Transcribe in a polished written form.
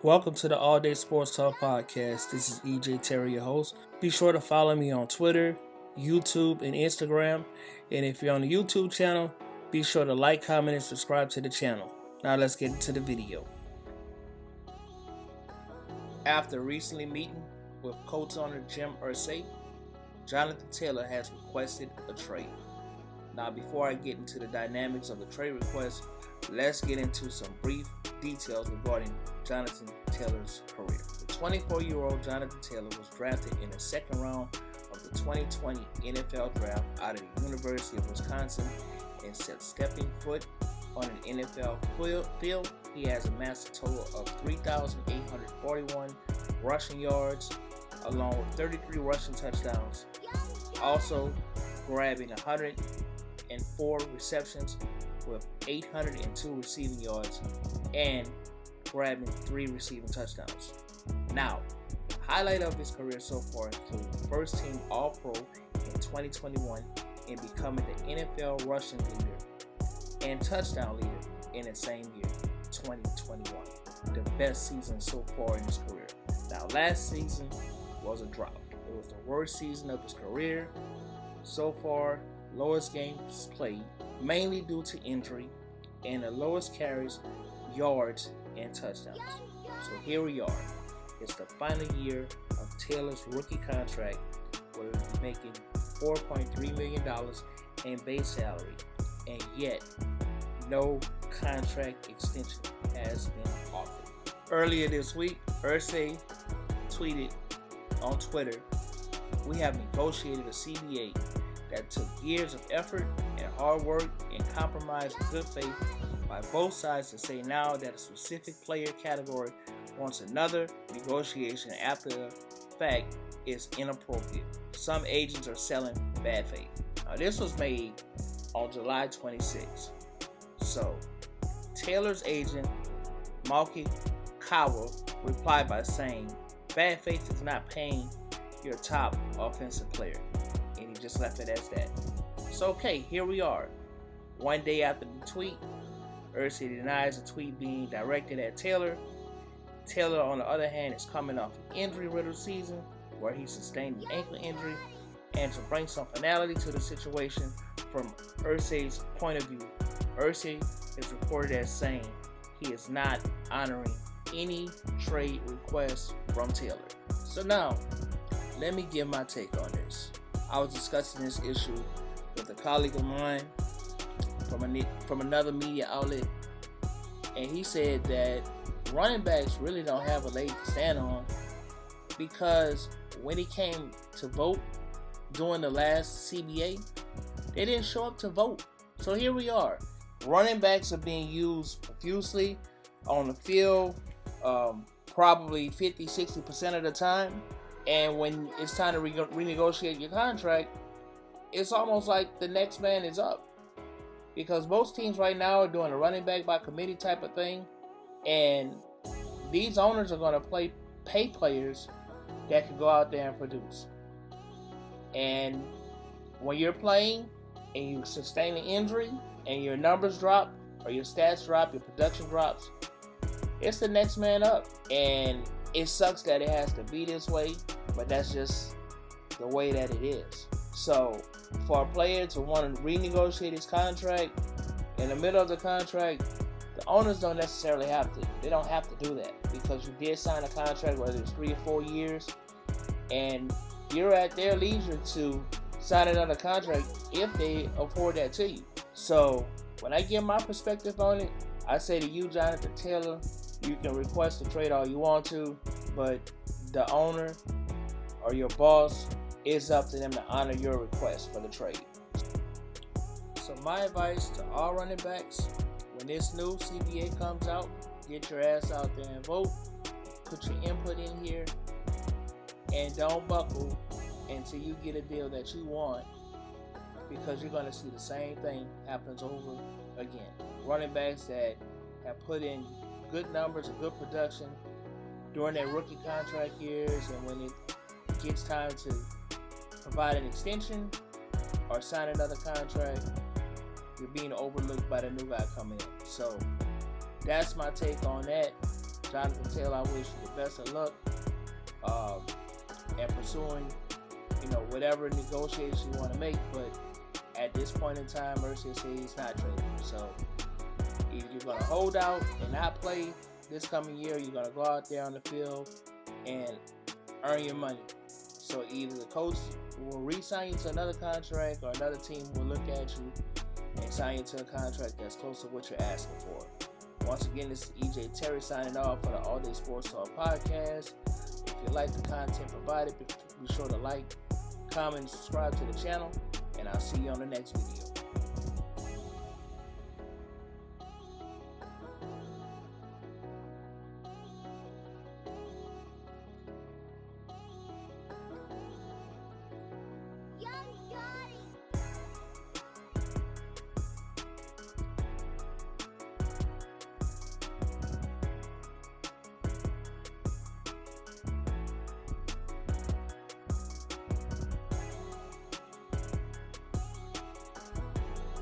Welcome to the All Day Sports Talk Podcast. This is EJ Terry, your host. Be sure to follow me on Twitter, YouTube, and Instagram. And if you're on the YouTube channel, be sure to like, comment, and subscribe to the channel. Now let's get into the video. After recently meeting with Colts owner Jim Irsay, Jonathan Taylor has requested a trade. Now, before I get into the dynamics of the trade request, let's get into some brief details regarding Jonathan Taylor's career. The 24-year-old Jonathan Taylor was drafted in the second round of the 2020 NFL Draft out of the University of Wisconsin, and since stepping foot on an NFL field, he has amassed a total of 3,841 rushing yards, along with 33 rushing touchdowns, also grabbing 104 receptions with 802 receiving yards and grabbing 3 receiving touchdowns. Now, highlight of his career so far include first team All-Pro in 2021 and becoming the NFL rushing leader and touchdown leader in the same year, 2021. The best season so far in his career. Now, last season was a drop. It was the worst season of his career so far, lowest games played, mainly due to injury, and the lowest carries, yards, and touchdowns. So here we are. It's the final year of Taylor's rookie contract, where he's making $4.3 million in base salary, and yet no contract extension has been offered. Earlier this week, Irsay tweeted on Twitter, "We have negotiated a CBA that took years of effort and hard work and compromise in good faith by both sides to say now that a specific player category wants another negotiation after the fact is inappropriate. Some agents are selling bad faith." Now, this was made on July 26th. So, Taylor's agent, Malky Cowell, replied by saying, "Bad faith is not paying your top offensive player." And he just left it as that. So, okay, here we are. One day after the tweet, Irsay denies the tweet being directed at Taylor. Taylor, on the other hand, is coming off an injury-riddled season where he sustained an ankle injury. And to bring some finality to the situation from Irsay's point of view, Irsay is reported as saying he is not honoring any trade requests from Taylor. So now, let me give my take on this. I was discussing this issue with a colleague of mine from another media outlet, and he said that running backs really don't have a leg to stand on, because when it came to vote during the last CBA, they didn't show up to vote. So here we are. Running backs are being used profusely on the field, probably 50-60% of the time. And when it's time to renegotiate your contract, it's almost like the next man is up. Because most teams right now are doing a running back by committee type of thing. And these owners are going to pay players that can go out there and produce. And when you're playing and you sustain an injury and your numbers drop or your stats drop, your production drops, it's the next man up. And it sucks that it has to be this way, but that's just the way that it is. So for a player to want to renegotiate his contract in the middle of the contract, the owners don't necessarily have to. They don't have to do that, because you did sign a contract, whether it's 3 or 4 years, and you're at their leisure to sign another contract if they afford that to you. So when I give my perspective on it, I say to you, Jonathan Taylor, you can request a trade all you want to, but the owner or your boss, it's up to them to honor your request for the trade. So my advice to all running backs, when this new CBA comes out, get your ass out there and vote. Put your input in here, and don't buckle until you get a deal that you want, because you're going to see the same thing happens over again. Running backs that have put in good numbers and good production during their rookie contract years, and when it gets time to provide an extension or sign another contract, you're being overlooked by the new guy coming in. So that's my take on that. Jonathan Taylor, I wish you the best of luck in pursuing, whatever negotiations you want to make. But at this point in time, Irsay says he's not trading. So either you're going to hold out and not play this coming year, you're going to go out there on the field and earn your money. So either the Colts will re-sign you to another contract, or another team will look at you and sign you to a contract that's close to what you're asking for. Once again, this is EJ Terry signing off for the All Day Sports Talk podcast. If you like the content provided, be sure to like, comment, and subscribe to the channel, and I'll see you on the next video.